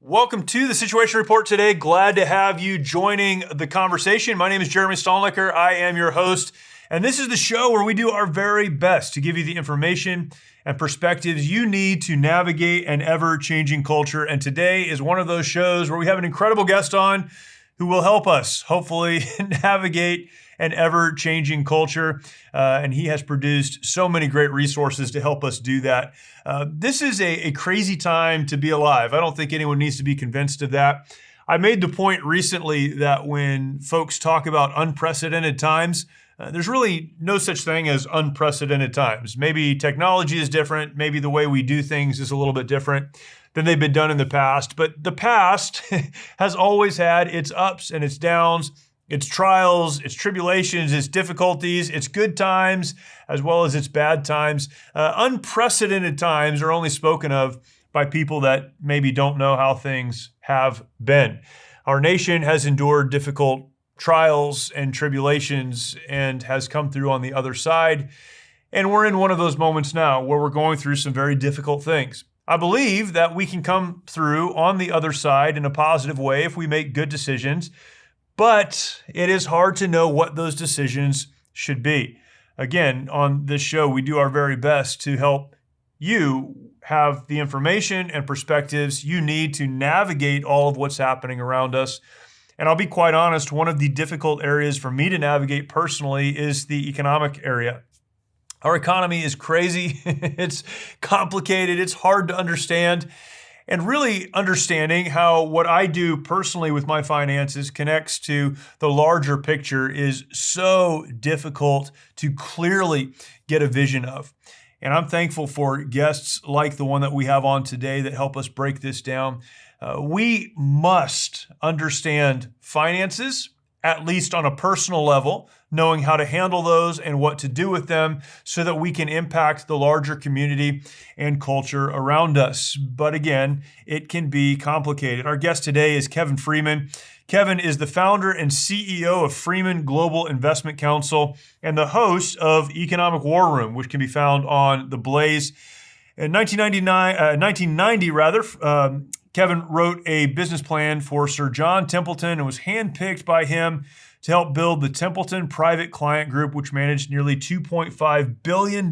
Welcome to the Situation Report today. Glad to have you joining the conversation. My name is Jeremy Stolnicker. I am your host, and this is the show where we do our very best to give you the information and perspectives you need to navigate an ever-changing culture. And today is one of those shows where we have an incredible guest on who will help us, hopefully, navigate an ever-changing culture. And he has produced so many great resources to help us do that. This is a crazy time to be alive. I don't think anyone needs to be convinced of that. I made the point recently that when folks talk about unprecedented times, there's really no such thing as unprecedented times. Maybe technology is different. Maybe the way we do things is a little bit different than they've been done in the past. But the past has always had its ups and its downs, its trials, its tribulations, its difficulties, its good times, as well as its bad times. Unprecedented times are only spoken of by people that maybe don't know how things have been. Our nation has endured difficult trials and tribulations and has come through on the other side. And we're in one of those moments now where we're going through some very difficult things. I believe that we can come through on the other side in a positive way if we make good decisions. But it is hard to know what those decisions should be. Again, on this show, we do our very best to help you have the information and perspectives you need to navigate all of what's happening around us. And I'll be quite honest, one of the difficult areas for me to navigate personally is the economic area. Our economy is crazy. It's complicated. It's hard to understand. And really understanding how what I do personally with my finances connects to the larger picture is so difficult to clearly get a vision of. And I'm thankful for guests like the one that we have on today that help us break this down. We must understand finances, at least on a personal level, knowing how to handle those and what to do with them so that we can impact the larger community and culture around us. But again, it can be complicated. Our guest today is Kevin Freeman. Kevin is the founder and CEO of Freeman Global Investment Counsel and the host of Economic War Room, which can be found on The Blaze. In 1990, Kevin wrote a business plan for Sir John Templeton and was handpicked by him to help build the Templeton Private Client Group, which managed nearly $2.5 billion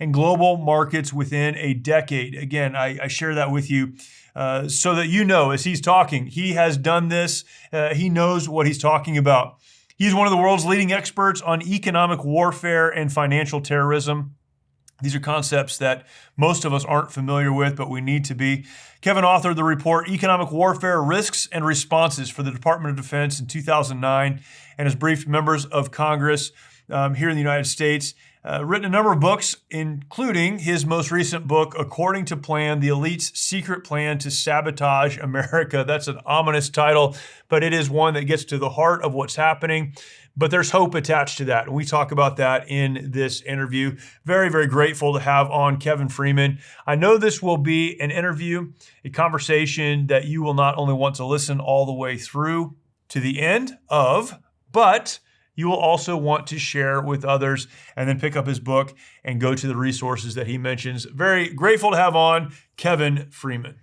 in global markets within a decade. Again, I share that with you so that you know, as he's talking, he has done this. He knows what he's talking about. He's one of the world's leading experts on economic warfare and financial terrorism. These are concepts that most of us aren't familiar with, but we need to be. Kevin authored the report, Economic Warfare, Risks and Responses for the Department of Defense in 2009 and has briefed members of Congress here in the United States. Written a number of books, including his most recent book, According to Plan, The Elite's Secret Plan to Sabotage America. That's an ominous title, but it is one that gets to the heart of what's happening. But there's hope attached to that. And we talk about that in this interview. Very, very grateful to have on Kevin Freeman. I know this will be an interview, a conversation that you will not only want to listen all the way through to the end of, but you will also want to share with others and then pick up his book and go to the resources that he mentions. Very grateful to have on Kevin Freeman.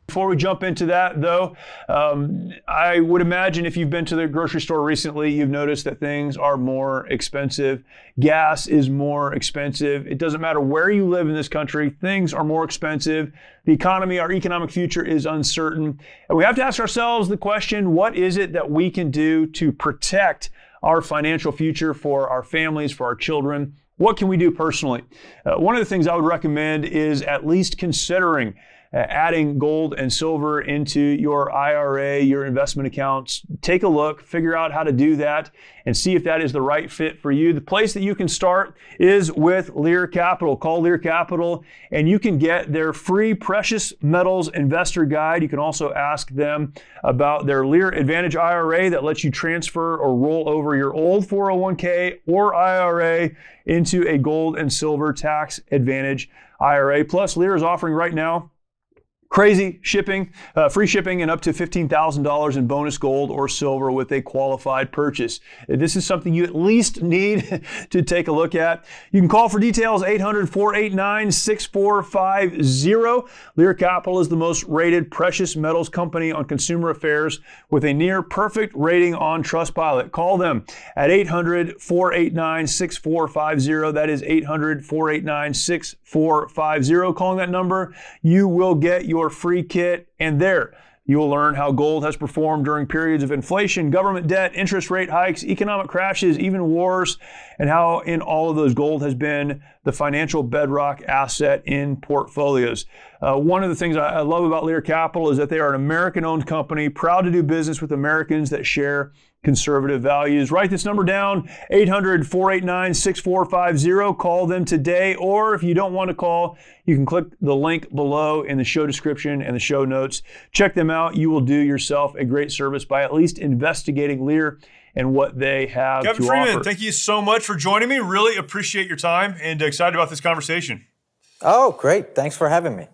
Before we jump into that, though, I would imagine if you've been to the grocery store recently, you've noticed that things are more expensive. Gas is more expensive. It doesn't matter where you live in this country, things are more expensive. The economy, our economic future is uncertain. And we have to ask ourselves the question, what is it that we can do to protect our financial future for our families, for our children? What can we do personally? One of the things I would recommend is at least considering adding gold and silver into your IRA, your investment accounts. Take a look, figure out how to do that, and see if that is the right fit for you. The place that you can start is with Lear Capital. Call Lear Capital, and you can get their free Precious Metals Investor Guide. You can also ask them about their Lear Advantage IRA that lets you transfer or roll over your old 401k or IRA into a gold and silver tax advantage IRA. Plus, Lear is offering right now Crazy shipping, free shipping, and up to $15,000 in bonus gold or silver with a qualified purchase. This is something you at least need to take a look at. You can call for details 800-489-6450. Lear Capital is the most rated precious metals company on Consumer Affairs with a near perfect rating on Trustpilot. Call them at 800-489-6450. That is 800-489-6450. Calling that number, you will get your free kit, and there you will learn how gold has performed during periods of inflation, government debt, interest rate hikes, economic crashes, even wars, and how in all of those gold has been the financial bedrock asset in portfolios. One of the things I love about Lear Capital is that they are an American-owned company, proud to do business with Americans that share conservative values. Write this number down, 800-489-6450. Call them today, or if you don't want to call, you can click the link below in the show description and the show notes. Check them out. You will do yourself a great service by at least investigating Lear and what they have Kevin to Freeman, offer. Thank you so much for joining me. Really appreciate your time and excited about this conversation. Oh, great. Thanks for having me.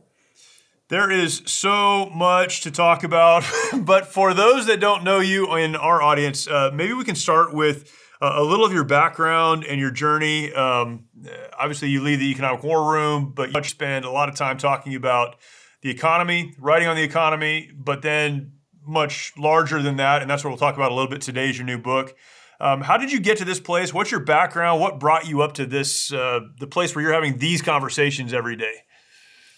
There is so much to talk about, but for those that don't know you in our audience, maybe we can start with a little of your background and your journey. Obviously, you lead the economic war room, but you spend a lot of time talking about the economy, writing on the economy, but then much larger than that, and that's what we'll talk about a little bit today is your new book. How did you get to this place? What's your background? What brought you up to this, the place where you're having these conversations every day?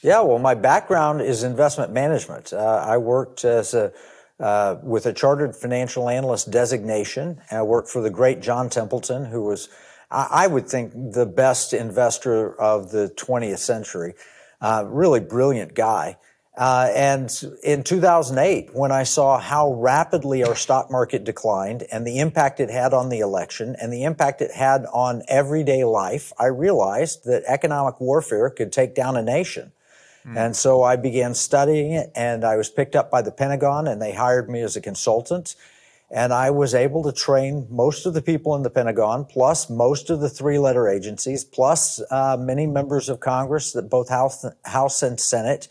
Yeah, well, my background is investment management. I worked as with a chartered financial analyst designation. I worked for the great John Templeton, who was, I would think, the best investor of the 20th century. Really brilliant guy. And in 2008, when I saw how rapidly our stock market declined and the impact it had on the election and the impact it had on everyday life, I realized that economic warfare could take down a nation. And so I began studying it, and I was picked up by the Pentagon, and they hired me as a consultant. And I was able to train most of the people in the Pentagon, plus most of the three-letter agencies, plus many members of Congress, that both House and Senate,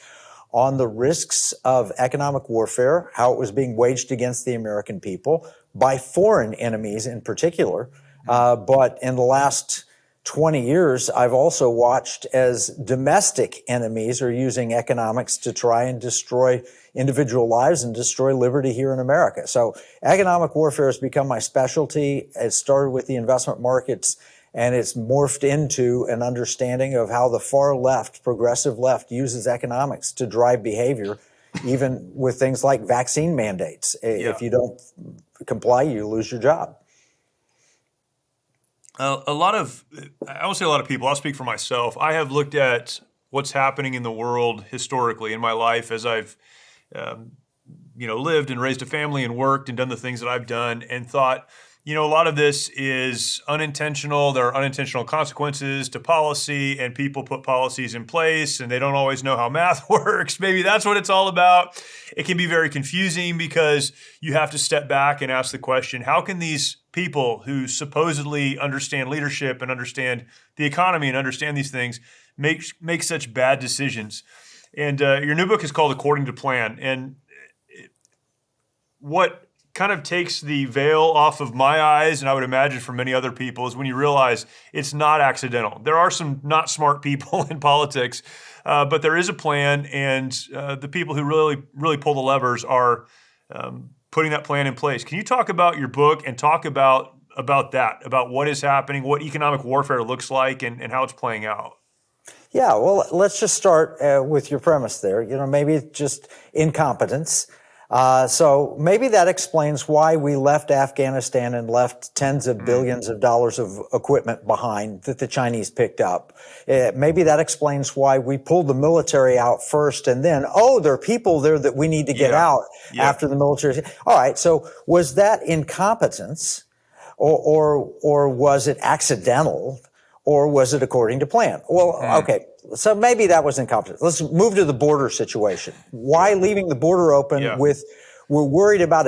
on the risks of economic warfare, how it was being waged against the American people by foreign enemies in particular. But in the last 20 years, I've also watched as domestic enemies are using economics to try and destroy individual lives and destroy liberty here in America. So economic warfare has become my specialty. It started with the investment markets, and it's morphed into an understanding of how the far left, progressive left, uses economics to drive behavior, even with things like vaccine mandates. Yeah. If you don't comply, you lose your job. I won't say a lot of people, I'll speak for myself. I have looked at what's happening in the world historically in my life as I've lived and raised a family and worked and done the things that I've done, and thought, a lot of this is unintentional. There are unintentional consequences to policy, and people put policies in place and they don't always know how math works. Maybe that's what it's all about. It can be very confusing because you have to step back and ask the question, how can these people who supposedly understand leadership and understand the economy and understand these things make such bad decisions? And your new book is called According to Plan. And what kind of takes the veil off of my eyes, and I would imagine for many other people, is when you realize it's not accidental. There are some not smart people in politics, but there is a plan, and the people who really pull the levers are putting that plan in place. Can you talk about your book and talk about that, about what is happening, what economic warfare looks like, and how it's playing out? Yeah, well, let's just start with your premise there. Maybe it's just incompetence. So maybe that explains why we left Afghanistan and left tens of billions of dollars of equipment behind that the Chinese picked up. Maybe that explains why we pulled the military out first and then, there are people there that we need to get out after the military. All right, so was that incompetence or was it accidental? Or was it according to plan? Well, okay, so maybe that was incompetence. Let's move to the border situation. Why leaving the border open with We're worried about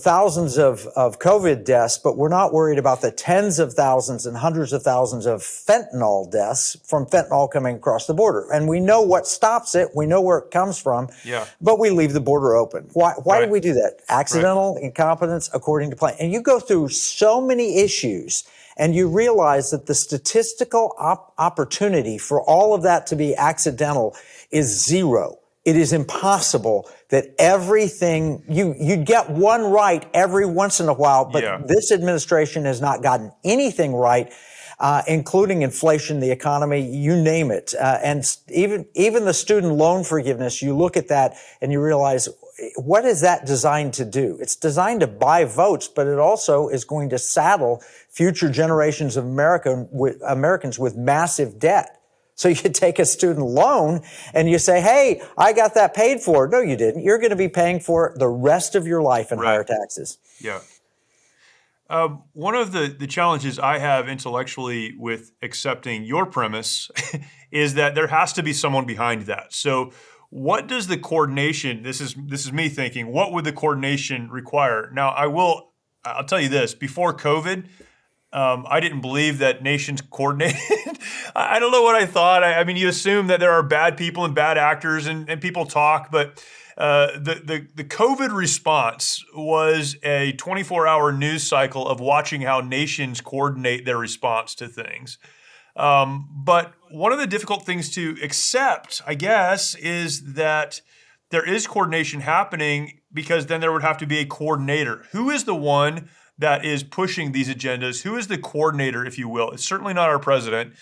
thousands of COVID deaths, but we're not worried about the tens of thousands and hundreds of thousands of fentanyl deaths from fentanyl coming across the border. And we know what stops it. We know where it comes from. Yeah. But we leave the border open. Why Right. do we do that? Accidental incompetence according to plan. And you go through so many issues and you realize that the statistical opportunity for all of that to be accidental is zero. It is impossible that everything, you'd get one right every once in a while, but this administration has not gotten anything right, including inflation, the economy, you name it. And even the student loan forgiveness, you look at that and you realize, what is that designed to do? It's designed to buy votes, but it also is going to saddle future generations of Americans with massive debt. So you take a student loan and you say, hey, I got that paid for. No, you didn't. You're going to be paying for it the rest of your life in higher taxes. Yeah. One of the challenges I have intellectually with accepting your premise is that there has to be someone behind that. So what does the coordination, this is me thinking, what would the coordination require? Now, I'll tell you this, before COVID, I didn't believe that nations coordinated. I don't know what I thought. I mean, you assume that there are bad people and bad actors and people talk, but the COVID response was a 24-hour news cycle of watching how nations coordinate their response to things. But one of the difficult things to accept, I guess, is that there is coordination happening because then there would have to be a coordinator. Who is the one that is pushing these agendas? Who is the coordinator, if you will? It's certainly not our president.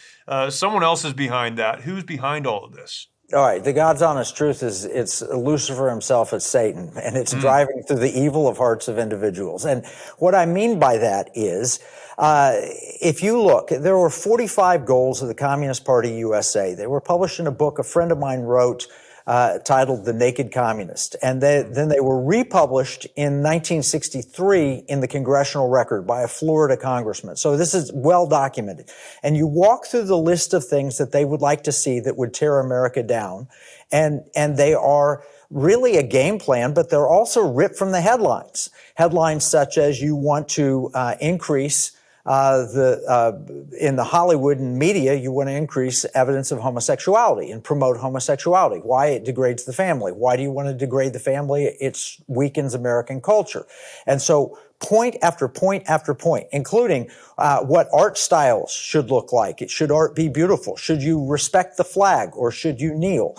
Someone else is behind that. Who's behind all of this? All right, the God's honest truth is it's Lucifer himself, it's Satan, and it's driving through the evil of hearts of individuals. And what I mean by that is, if you look, there were 45 goals of the Communist Party USA. They were published in a book a friend of mine wrote titled The Naked Communist. And then they were republished in 1963 in the Congressional Record by a Florida congressman. So this is well documented. And you walk through the list of things that they would like to see that would tear America down. And they are really a game plan, but they're also ripped from the headlines. Headlines such as you want to increase in the Hollywood and media, you want to increase evidence of homosexuality and promote homosexuality. Why? It degrades the family. Why do you want to degrade the family? It weakens American culture. And so point after point after point, including what art styles should look like. Should art be beautiful? Should you respect the flag or should you kneel?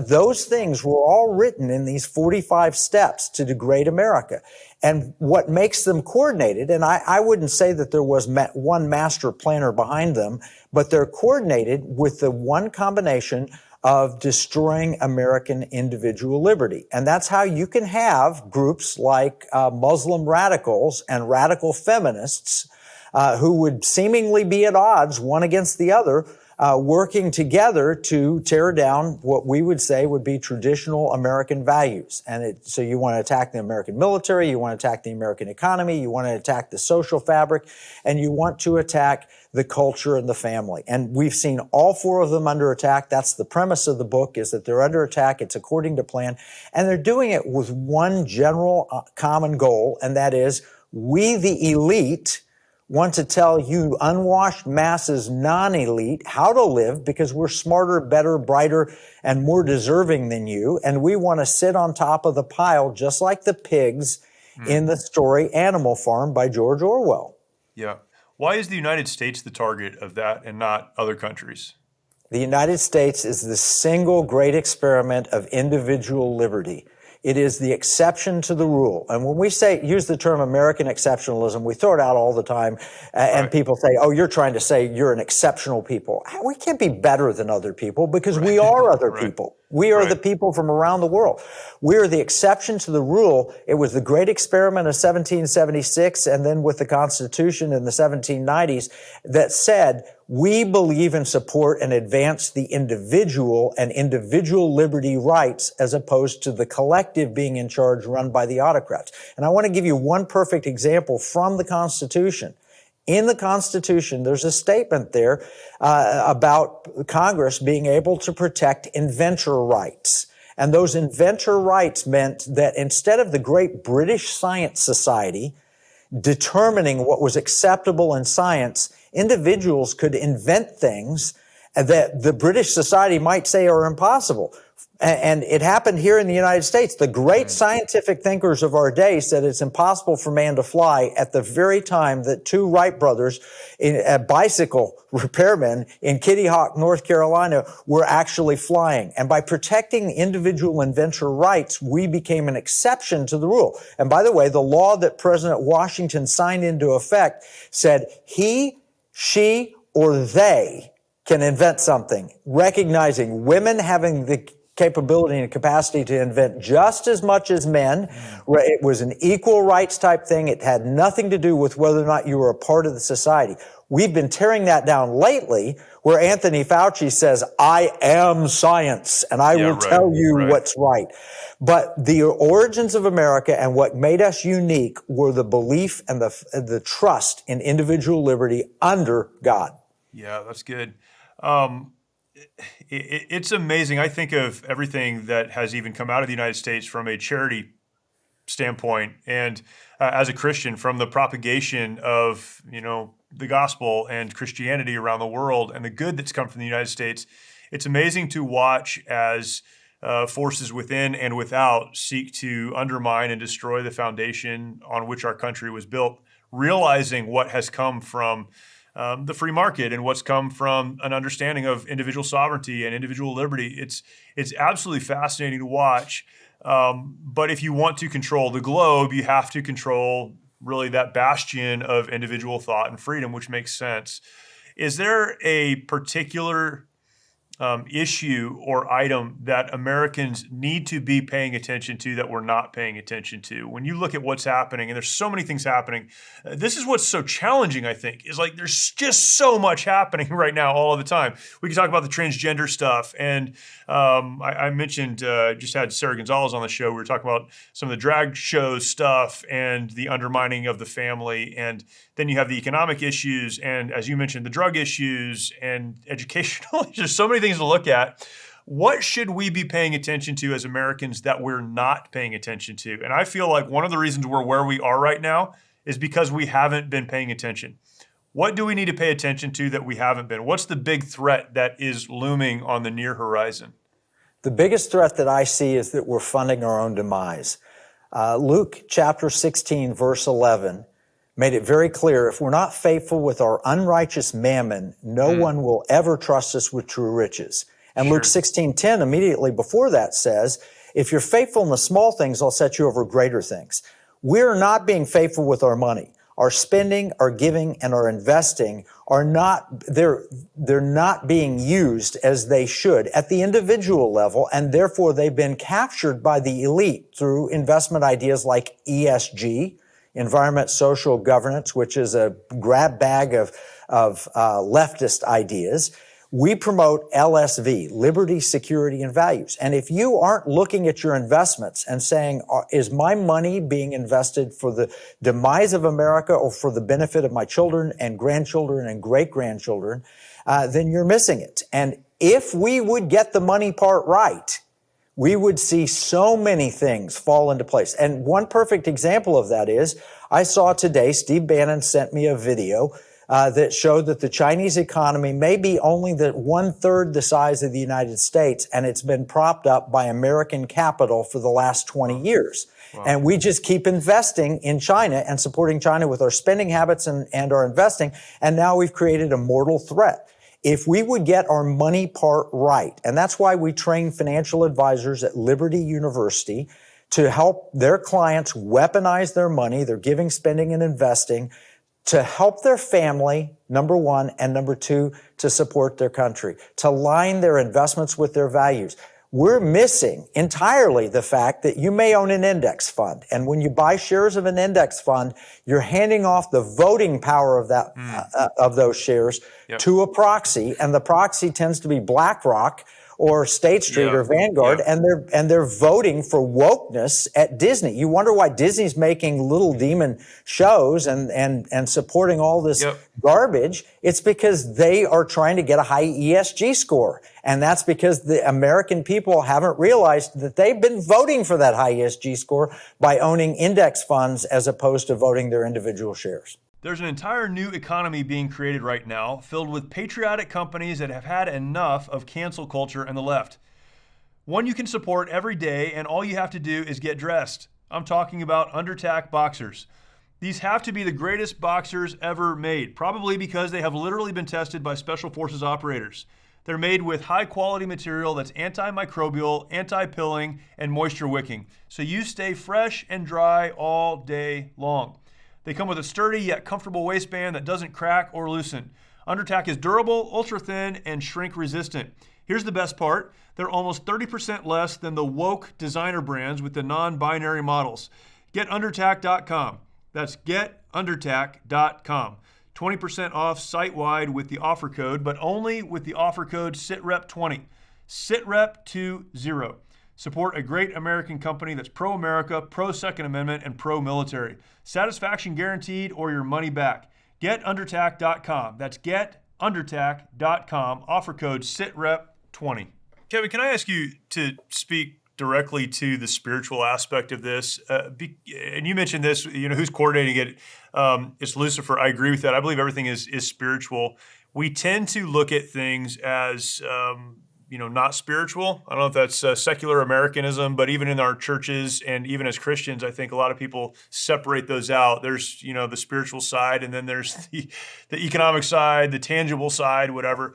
Those things were all written in these 45 steps to degrade America. And what makes them coordinated, and I wouldn't say that there was one master planner behind them, but they're coordinated with the one combination of destroying American individual liberty. And that's how you can have groups like Muslim radicals and radical feminists who would seemingly be at odds one against the other, working together to tear down what we would say would be traditional American values. And so you want to attack the American military, you want to attack the American economy, you want to attack the social fabric, and you want to attack the culture and the family. And we've seen all four of them under attack. That's the premise of the book, is that they're under attack. It's according to plan. And they're doing it with one general common goal, and that is we, the elite, want to tell you unwashed masses, non-elite, how to live because we're smarter, better, brighter, and more deserving than you. And we want to sit on top of the pile just like the pigs in the story Animal Farm by George Orwell. Yeah. Why is the United States the target of that and not other countries? The United States is the single great experiment of individual liberty. It is the exception to the rule. And when we use the term American exceptionalism, we throw it out all the time. And people say, oh, you're trying to say you're an exceptional people. We can't be better than other people because we are other people. We are the people from around the world. We are the exception to the rule. It was the great experiment of 1776 and then with the Constitution in the 1790s that said, we believe and support and advance the individual and individual liberty rights as opposed to the collective being in charge run by the autocrats. And I want to give you one perfect example from the Constitution. In the Constitution, there's a statement there about Congress being able to protect inventor rights. And those inventor rights meant that instead of the great British Science Society determining what was acceptable in science, individuals could invent things that the British society might say are impossible. And it happened here in the United States. The great scientific thinkers of our day said it's impossible for man to fly at the very time that two Wright brothers, bicycle repairmen in Kitty Hawk, North Carolina, were actually flying. And by protecting individual inventor rights, we became an exception to the rule. And by the way, the law that President Washington signed into effect said he, she, or they can invent something, recognizing women having the capability and capacity to invent just as much as men. It was an equal rights type thing. It had nothing to do with whether or not you were a part of the society. We've been tearing that down lately, where Anthony Fauci says, I am science, and I will tell you what's right. But the origins of America and what made us unique were the belief and the trust in individual liberty under God. Yeah, that's good. It's amazing. I think of everything that has even come out of the United States from a charity standpoint, and as a Christian, from the propagation of the gospel and Christianity around the world, and the good that's come from the United States. It's amazing to watch as forces within and without seek to undermine and destroy the foundation on which our country was built, realizing what has come from the free market and what's come from an understanding of individual sovereignty and individual liberty. It's absolutely fascinating to watch. But if you want to control the globe, you have to control really that bastion of individual thought and freedom, which makes sense. Is there a particular issue or item that Americans need to be paying attention to that we're not paying attention to? When you look at what's happening, and there's so many things happening, this is what's so challenging, I think, is like there's just so much happening right now all of the time. We can talk about the transgender stuff, and I mentioned, just had Sarah Gonzalez on the show. We were talking about some of the drag show stuff and the undermining of the family, and then you have the economic issues, and as you mentioned, the drug issues and educational issues. There's so many things to look at. What should we be paying attention to as Americans that we're not paying attention to? And I feel like one of the reasons we're where we are right now is because we haven't been paying attention. What do we need to pay attention to that we haven't been? What's the big threat that is looming on the near horizon? The biggest threat that I see is that we're funding our own demise. Luke chapter 16, verse 11, made it very clear, if we're not faithful with our unrighteous mammon, no one will ever trust us with true riches. And Luke 16:10 immediately before that says, if you're faithful in the small things, I'll set you over greater things. We're not being faithful with our money. Our spending, our giving, and our investing are not, they're not being used as they should at the individual level, and therefore they've been captured by the elite through investment ideas like ESG, environment, social governance, which is a grab bag of leftist ideas. We promote LSV, liberty, security, and values. And if you aren't looking at your investments and saying, is my money being invested for the demise of America or for the benefit of my children and grandchildren and great-grandchildren, then you're missing it. And if we would get the money part right, we would see so many things fall into place. And one perfect example of that is, I saw today, Steve Bannon sent me a video that showed that the Chinese economy may be only 1/3 the size of the United States, and it's been propped up by American capital for the last 20 years. Wow. And we just keep investing in China and supporting China with our spending habits and our investing, and now we've created a mortal threat. If we would get our money part right, and that's why we train financial advisors at Liberty University to help their clients weaponize their money, their giving, spending, and investing, to help their family, number one, and number two, to support their country, to line their investments with their values. We're missing entirely the fact that you may own an index fund. And when you buy shares of an index fund, you're handing off the voting power of of those shares to a proxy. And the proxy tends to be BlackRock or State Street or Vanguard, and they're voting for wokeness at Disney. You wonder why Disney's making little demon shows and supporting all this garbage. It's because they are trying to get a high ESG score. And that's because the American people haven't realized that they've been voting for that high ESG score by owning index funds as opposed to voting their individual shares. There's an entire new economy being created right now, filled with patriotic companies that have had enough of cancel culture and the left. One you can support every day, and all you have to do is get dressed. I'm talking about Undertack boxers. These have to be the greatest boxers ever made, probably because they have literally been tested by Special Forces operators. They're made with high-quality material that's antimicrobial, anti-pilling, and moisture wicking, so you stay fresh and dry all day long. They come with a sturdy yet comfortable waistband that doesn't crack or loosen. Undertack is durable, ultra-thin, and shrink-resistant. Here's the best part. They're almost 30% less than the woke designer brands with the non-binary models. GetUndertack.com. That's GetUndertack.com. 20% off site-wide with the offer code, but only with the offer code SITREP20. SITREP20. Support a great American company that's pro-America, pro-Second Amendment, and pro-military. Satisfaction guaranteed or your money back. GetUndertack.com. That's GetUndertack.com. Offer code SITREP20. Kevin, can I ask you to speak directly to the spiritual aspect of this? And you mentioned this, who's coordinating it? It's Lucifer. I agree with that. I believe everything is spiritual. We tend to look at things as not spiritual. I don't know if that's secular Americanism, but even in our churches and even as Christians, I think a lot of people separate those out. There's, the spiritual side, and then there's the economic side, the tangible side, whatever.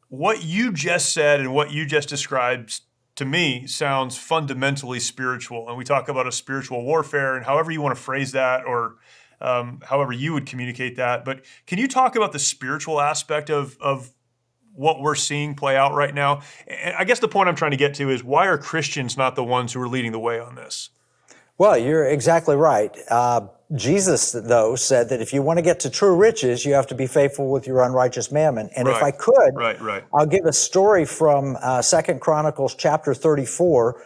What you just said and what you just described to me sounds fundamentally spiritual. And we talk about a spiritual warfare and however you want to phrase that, or however you would communicate that. But can you talk about the spiritual aspect of what we're seeing play out right now? And I guess the point I'm trying to get to is, why are Christians not the ones who are leading the way on this? Well, you're exactly right. Jesus, though, said that if you want to get to true riches, you have to be faithful with your unrighteous mammon. And if I could, I'll give a story from 2 Chronicles chapter 34,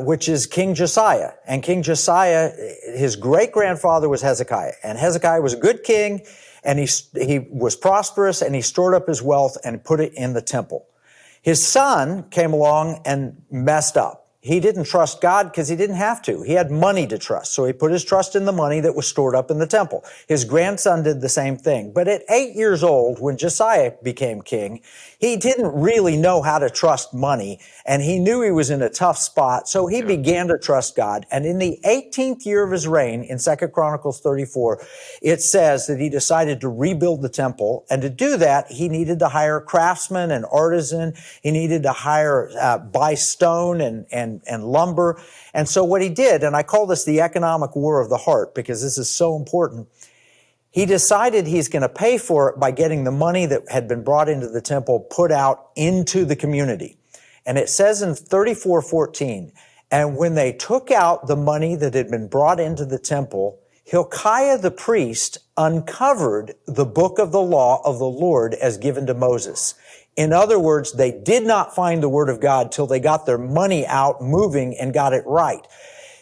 which is King Josiah. And King Josiah, his great-grandfather was Hezekiah. And Hezekiah was a good king, and he was prosperous, and he stored up his wealth and put it in the temple. His son came along and messed up. He didn't trust God because he didn't have to. He had money to trust, so he put his trust in the money that was stored up in the temple. His grandson did the same thing. But at 8 years old, when Josiah became king, he didn't really know how to trust money, and he knew he was in a tough spot, so he began to trust God. And in the 18th year of his reign, in 2 Chronicles 34, it says that he decided to rebuild the temple, and to do that, he needed to hire craftsmen and artisan. He needed to buy stone and lumber. And so what he did, and I call this the economic war of the heart because this is so important, he decided he's going to pay for it by getting the money that had been brought into the temple put out into the community. And it says in 34:14, and when they took out the money that had been brought into the temple, Hilkiah the priest uncovered the book of the law of the Lord as given to Moses. In other words, they did not find the word of God till they got their money out moving and got it right.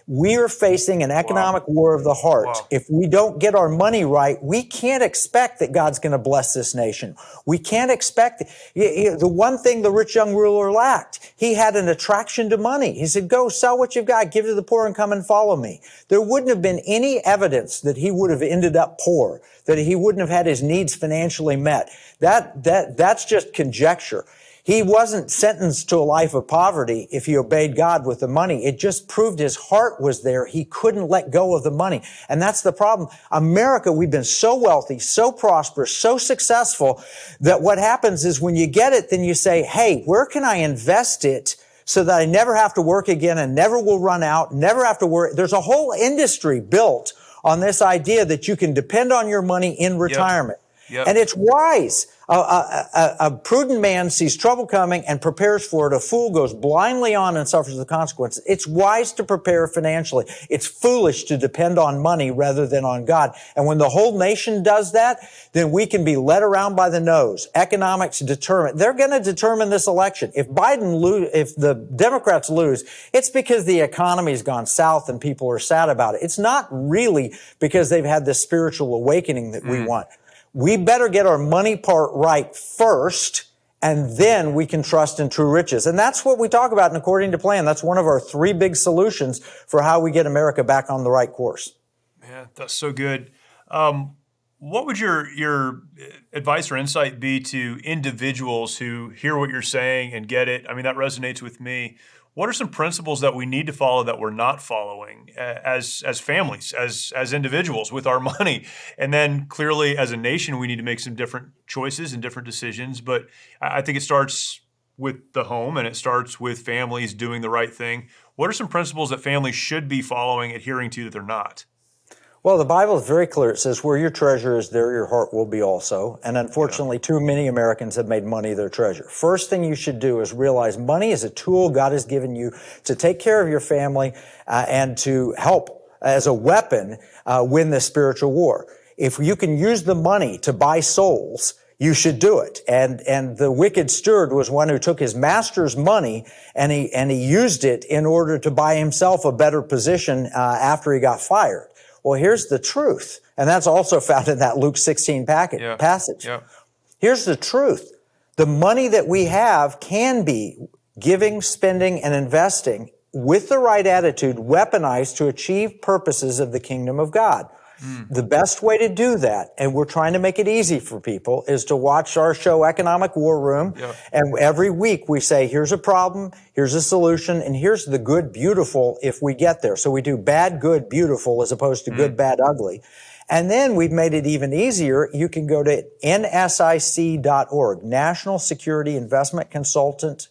We are facing an economic war of the heart. If we don't get our money right, we can't expect that God's going to bless this nation. We can't expect the one thing the rich young ruler lacked. He had an attraction to money. He said, go sell what you've got, give to the poor, and come and follow me. There wouldn't have been any evidence that he would have ended up poor, that he wouldn't have had his needs financially met. That's just conjecture. He wasn't sentenced to a life of poverty if he obeyed God with the money. It just proved his heart was there. He couldn't let go of the money. And that's the problem. America, we've been so wealthy, so prosperous, so successful that what happens is when you get it, then you say, hey, where can I invest it so that I never have to work again and never will run out, never have to worry? There's a whole industry built on this idea that you can depend on your money in retirement. And it's wise. A prudent man sees trouble coming and prepares for it. A fool goes blindly on and suffers the consequences. It's wise to prepare financially. It's foolish to depend on money rather than on God. And when the whole nation does that, then we can be led around by the nose. Economics determine. They're going to determine this election. If the Democrats lose, it's because the economy's gone south and people are sad about it. It's not really because they've had this spiritual awakening that we want. We better get our money part right first, and then we can trust in true riches. And that's what we talk about in According to Plan. That's one of our 3 big solutions for how we get America back on the right course. Man, that's so good. What would your advice or insight be to individuals who hear what you're saying and get it? I mean, that resonates with me. What are some principles that we need to follow that we're not following as families, as individuals with our money? And then clearly as a nation, we need to make some different choices and different decisions. But I think it starts with the home and it starts with families doing the right thing. What are some principles that families should be following, adhering to that they're not? Well, the Bible is very clear. It says, where your treasure is, there your heart will be also. And unfortunately, too many Americans have made money their treasure. First thing you should do is realize money is a tool God has given you to take care of your family and to help as a weapon win this spiritual war. If you can use the money to buy souls, you should do it. And the wicked steward was one who took his master's money and he used it in order to buy himself a better position after he got fired. Well, here's the truth. And that's also found in that Luke 16 passage. Yeah. Here's the truth. The money that we have can be giving, spending, and investing with the right attitude, weaponized to achieve purposes of the kingdom of God. The best way to do that, and we're trying to make it easy for people, is to watch our show Economic War Room. Yep. And every week we say, here's a problem, here's a solution, and here's the good, beautiful if we get there. So we do bad, good, beautiful as opposed to good, bad, ugly. And then we've made it even easier. You can go to NSIC.org, National Security Investment Consultant,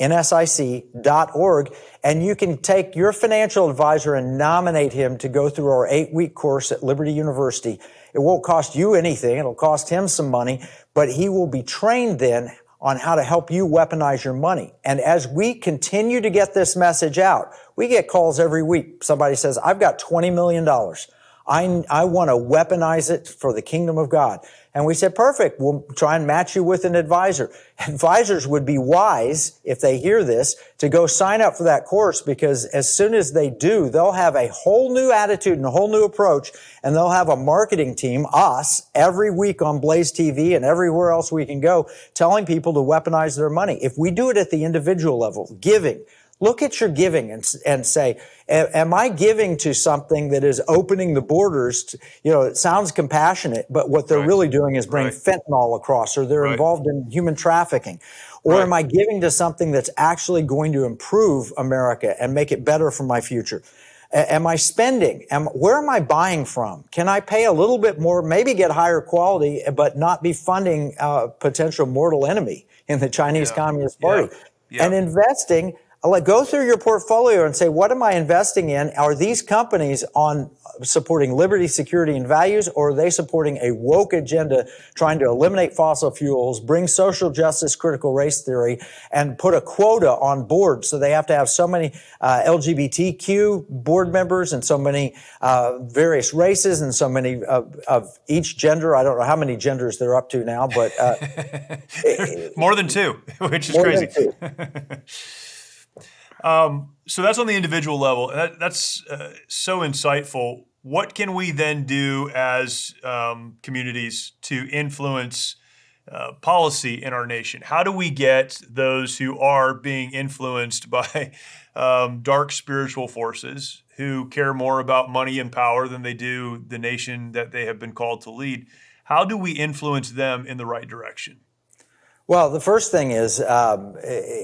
NSIC.org, and you can take your financial advisor and nominate him to go through our 8-week course at Liberty University. It won't cost you anything. It'll cost him some money, but he will be trained then on how to help you weaponize your money. And as we continue to get this message out, we get calls every week. Somebody says, I've got $20 million. I want to weaponize it for the kingdom of God. And we said, perfect, we'll try and match you with an advisor. Advisors would be wise, if they hear this, to go sign up for that course, because as soon as they do, they'll have a whole new attitude and a whole new approach, and they'll have a marketing team, us, every week on Blaze TV and everywhere else we can go, telling people to weaponize their money. If we do it at the individual level, giving, look at your giving and say, am I giving to something that is opening the borders? To, it sounds compassionate, but what they're really doing is bring fentanyl across, or they're involved in human trafficking. Or am I giving to something that's actually going to improve America and make it better for my future? Am I spending? Where am I buying from? Can I pay a little bit more, maybe get higher quality, but not be funding a potential mortal enemy in the Chinese Communist Party? And investing, go through your portfolio and say, what am I investing in? Are these companies on supporting liberty, security, and values, or are they supporting a woke agenda trying to eliminate fossil fuels, bring social justice, critical race theory, and put a quota on board? So they have to have so many LGBTQ board members and so many various races and so many of each gender. I don't know how many genders they're up to now, but more than 2, which is crazy. So that's on the individual level. That's so insightful. What can we then do as communities to influence policy in our nation? How do we get those who are being influenced by dark spiritual forces, who care more about money and power than they do the nation that they have been called to lead? How do we influence them in the right direction? Well, the first thing is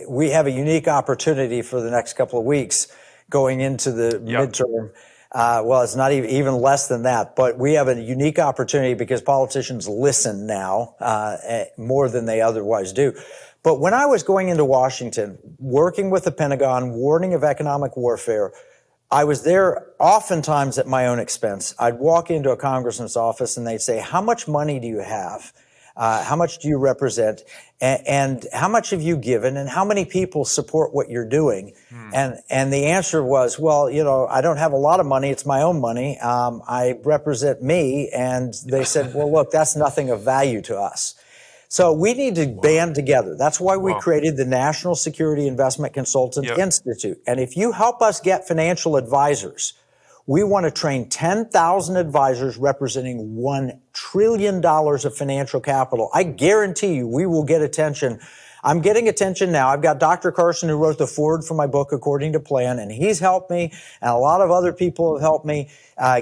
we have a unique opportunity for the next couple of weeks going into the midterm. Well, it's not even less than that, but we have a unique opportunity because politicians listen now more than they otherwise do. But when I was going into Washington, working with the Pentagon, warning of economic warfare, I was there oftentimes at my own expense. I'd walk into a congressman's office and they'd say, how much money do you have? How much do you represent? And how much have you given? And how many people support what you're doing? And the answer was, well, I don't have a lot of money. It's my own money. I represent me. And they said, well, look, that's nothing of value to us. So we need to band together. That's why we created the National Security Investment Consultant Institute. And if you help us get financial advisors, we want to train 10,000 advisors representing $1 trillion of financial capital. I guarantee you we will get attention. I'm getting attention now. I've got Dr. Carson, who wrote the foreword for my book, According to Plan, and he's helped me, and a lot of other people have helped me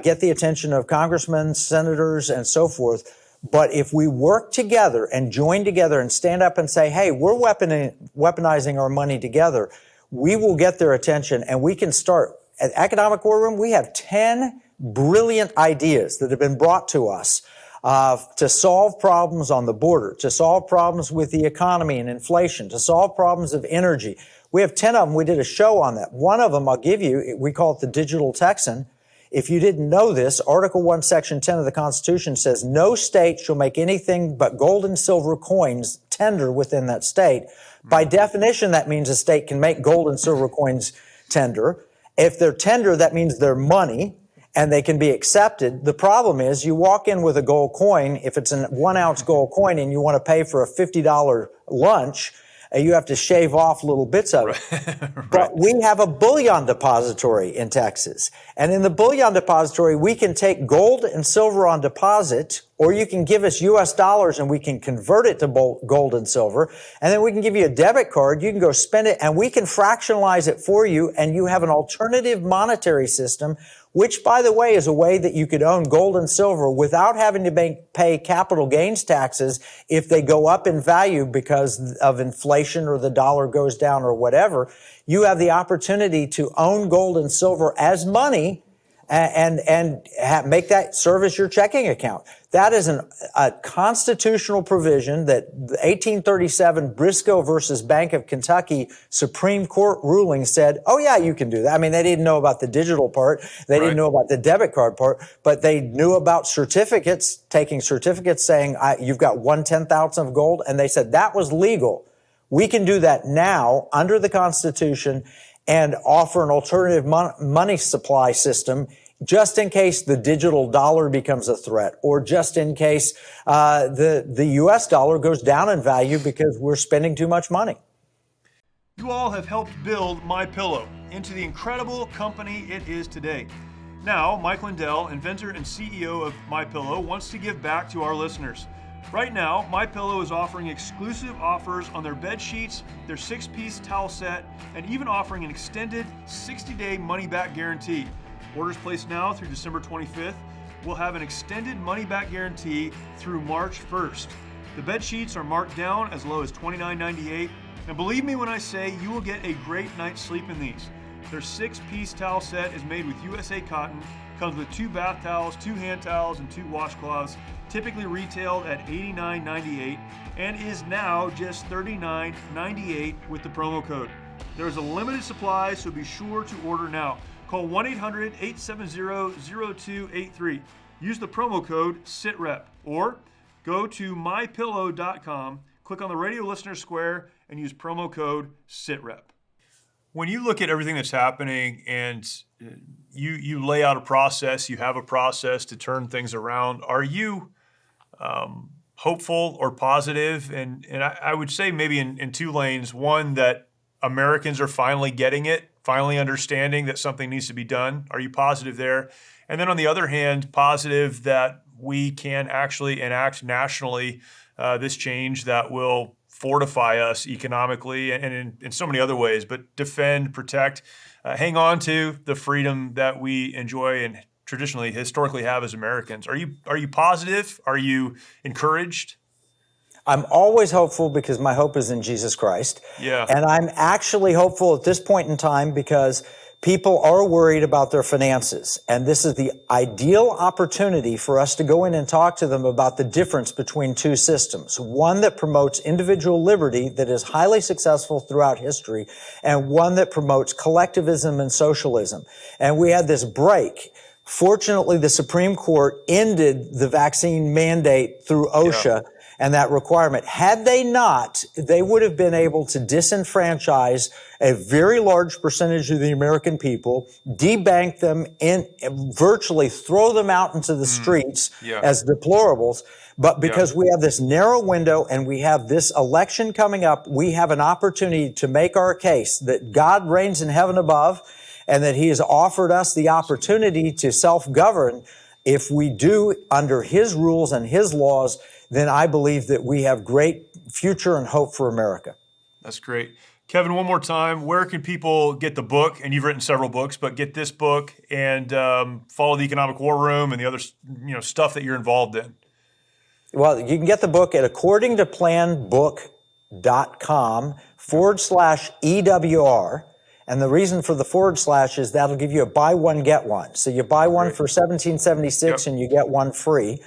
get the attention of congressmen, senators, and so forth. But if we work together and join together and stand up and say, hey, we're weaponizing our money together, we will get their attention, and we can start. At Economic War Room, we have 10 brilliant ideas that have been brought to us to solve problems on the border, to solve problems with the economy and inflation, to solve problems of energy. We have 10 of them. We did a show on that. One of them I'll give you, we call it the Digital Texan. If you didn't know this, Article 1, Section 10 of the Constitution says no state shall make anything but gold and silver coins tender within that state. By definition, that means a state can make gold and silver coins tender. If they're tender, that means they're money and they can be accepted. The problem is you walk in with a gold coin. If it's a 1 ounce gold coin and you want to pay for a $50 lunch, you have to shave off little bits of it. Right. But we have a bullion depository in Texas. And in the bullion depository, we can take gold and silver on deposit, or you can give us U.S. dollars and we can convert it to gold and silver. And then we can give you a debit card. You can go spend it and we can fractionalize it for you. And you have an alternative monetary system, which, by the way, is a way that you could own gold and silver without having to pay capital gains taxes if they go up in value because of inflation or the dollar goes down or whatever. You have the opportunity to own gold and silver as money and make that serve as your checking account. That is a constitutional provision that the 1837 Briscoe versus Bank of Kentucky Supreme Court ruling said, oh yeah, you can do that. I mean, they didn't know about the digital part. They didn't know about the debit card part, but they knew about certificates, taking certificates saying, you've got 1/10,000 of gold. And they said that was legal. We can do that now under the Constitution and offer an alternative money supply system just in case the digital dollar becomes a threat, or just in case the U.S. dollar goes down in value because we're spending too much money. You all have helped build MyPillow into the incredible company it is today. Now, Mike Lindell, inventor and CEO of MyPillow, wants to give back to our listeners. Right now, MyPillow is offering exclusive offers on their bed sheets, their 6-piece towel set, and even offering an extended 60-day money-back guarantee. Orders placed now through December 25th will have an extended money-back guarantee through March 1st. The bed sheets are marked down as low as $29.98, and believe me when I say you will get a great night's sleep in these. Their 6-piece towel set is made with USA cotton, comes with 2 bath towels, 2 hand towels, and 2 washcloths, typically retailed at $89.98, and is now just $39.98 with the promo code. There is a limited supply, so be sure to order now. Call 1-800-870-0283. Use the promo code SITREP, or go to mypillow.com, click on the radio listener square, and use promo code SITREP. When you look at everything that's happening and you lay out a process, you have a process to turn things around, are you hopeful or positive? And I would say maybe in 2 lanes. One, that Americans are finally getting it, finally understanding that something needs to be done. Are you positive there? And then on the other hand, positive that we can actually enact nationally this change that will fortify us economically and in so many other ways, but defend, protect, hang on to the freedom that we enjoy and traditionally, historically have as Americans. Are you positive? Are you encouraged? I'm always hopeful because my hope is in Jesus Christ. Yeah. And I'm actually hopeful at this point in time because people are worried about their finances. And this is the ideal opportunity for us to go in and talk to them about the difference between 2 systems. One that promotes individual liberty that is highly successful throughout history, and one that promotes collectivism and socialism. And we had this break. Fortunately, the Supreme Court ended the vaccine mandate through OSHA. and that requirement. Had they not, they would have been able to disenfranchise a very large percentage of the American people, debank them, and virtually throw them out into the streets as deplorables. But because we have this narrow window and we have this election coming up, we have an opportunity to make our case that God reigns in heaven above and that he has offered us the opportunity to self-govern. If we do under his rules and his laws, then I believe that we have great future and hope for America. That's great. Kevin, one more time, where can people get the book? And you've written several books, but get this book and follow the Economic War Room and the other stuff that you're involved in. Well, you can get the book at accordingtoplanbook.com/EWR. And the reason for the / is that'll give you a buy one, get one. So you buy one for $17.76 and you get one free.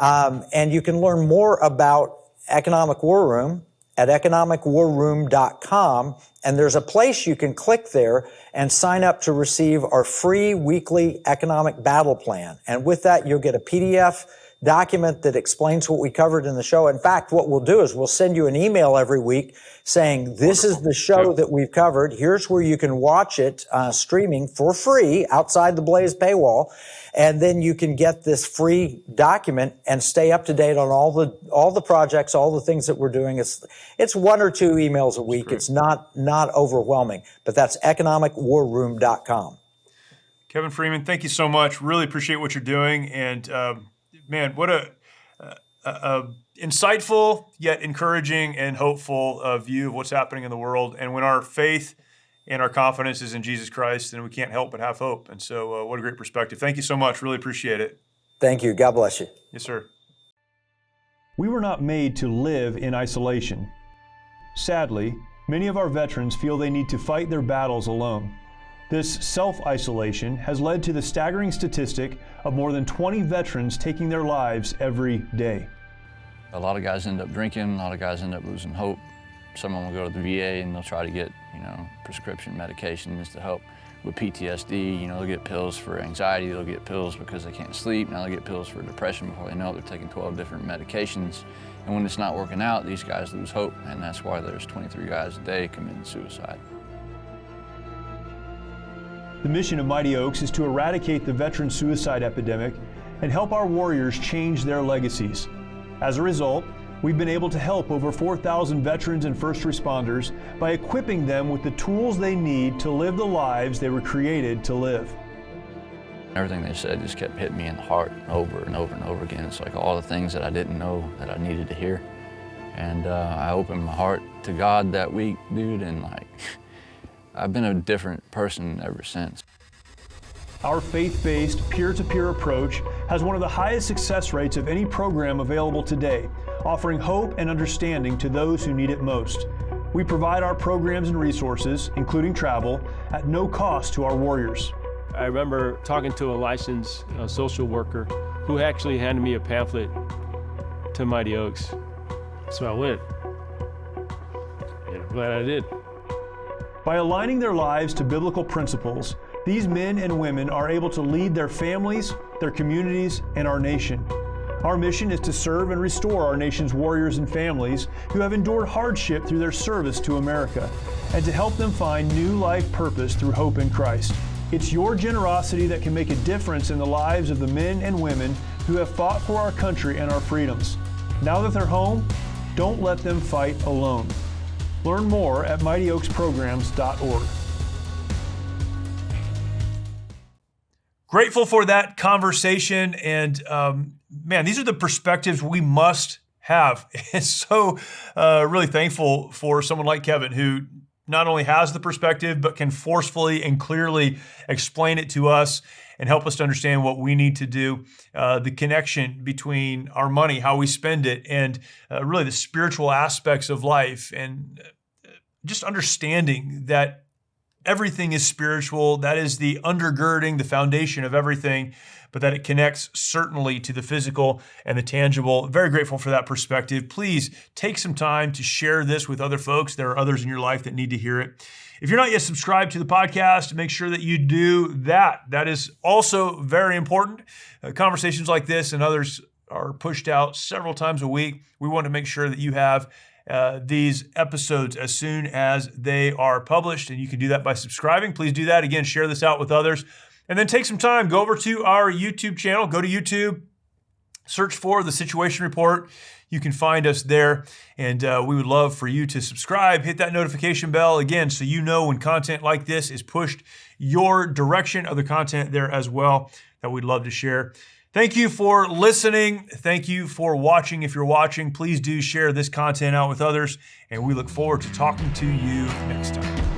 And you can learn more about Economic War Room at economicwarroom.com. And there's a place you can click there and sign up to receive our free weekly economic battle plan. And with that, you'll get a PDF document that explains what we covered in the show. In fact, what we'll do is we'll send you an email every week saying, this is the show that we've covered. Here's where you can watch it streaming for free outside the Blaze paywall. And then you can get this free document and stay up to date on all the projects, all the things that we're doing. It's 1 or 2 emails a week. It's not overwhelming, but that's economicwarroom.com. Kevin Freeman, thank you so much. Really appreciate what you're doing. And man, what a insightful yet encouraging and hopeful view of what's happening in the world. And when our faith and our confidence is in Jesus Christ, then we can't help but have hope. And so what a great perspective. Thank you so much. Really appreciate it. Thank you. God bless you. Yes, sir. We were not made to live in isolation. Sadly, many of our veterans feel they need to fight their battles alone. This self-isolation has led to the staggering statistic of more than 20 veterans taking their lives every day. A lot of guys end up drinking, a lot of guys end up losing hope. Someone will go to the VA and they'll try to get, prescription medications to help with PTSD. They'll get pills for anxiety, they'll get pills because they can't sleep, now they'll get pills for depression before they know it. They're taking 12 different medications. And when it's not working out, these guys lose hope, and that's why there's 23 guys a day committing suicide. The mission of Mighty Oaks is to eradicate the veteran suicide epidemic and help our warriors change their legacies. As a result, we've been able to help over 4,000 veterans and first responders by equipping them with the tools they need to live the lives they were created to live. Everything they said just kept hitting me in the heart over and over and over again. It's like all the things that I didn't know that I needed to hear. And I opened my heart to God that week, dude, and I've been a different person ever since. Our faith-based, peer-to-peer approach has one of the highest success rates of any program available today, offering hope and understanding to those who need it most. We provide our programs and resources, including travel, at no cost to our warriors. I remember talking to a licensed social worker who actually handed me a pamphlet to Mighty Oaks. So I went, and I'm glad I did. By aligning their lives to biblical principles, these men and women are able to lead their families, their communities, and our nation. Our mission is to serve and restore our nation's warriors and families who have endured hardship through their service to America, and to help them find new life purpose through hope in Christ. It's your generosity that can make a difference in the lives of the men and women who have fought for our country and our freedoms. Now that they're home, don't let them fight alone. Learn more at mightyoaksprograms.org. Grateful for that conversation. And man, these are the perspectives we must have. And so really thankful for someone like Kevin, who not only has the perspective, but can forcefully and clearly explain it to us and help us to understand what we need to do, the connection between our money, how we spend it, and really the spiritual aspects of life, and just understanding that everything is spiritual. That is the undergirding, the foundation of everything, but that it connects certainly to the physical and the tangible. Very grateful for that perspective. Please take some time to share this with other folks. There are others in your life that need to hear it. If you're not yet subscribed to the podcast, make sure that you do that. That is also very important. Conversations like this and others are pushed out several times a week. We want to make sure that you have these episodes as soon as they are published, and you can do that by subscribing. Please do that. Again, share this out with others. And then take some time, go over to our YouTube channel, go to YouTube, search for The Situation Report. You can find us there, and we would love for you to subscribe, hit that notification bell, again, so you know when content like this is pushed your direction. Other content there as well that we'd love to share. Thank you for listening. Thank you for watching. If you're watching, please do share this content out with others, and we look forward to talking to you next time.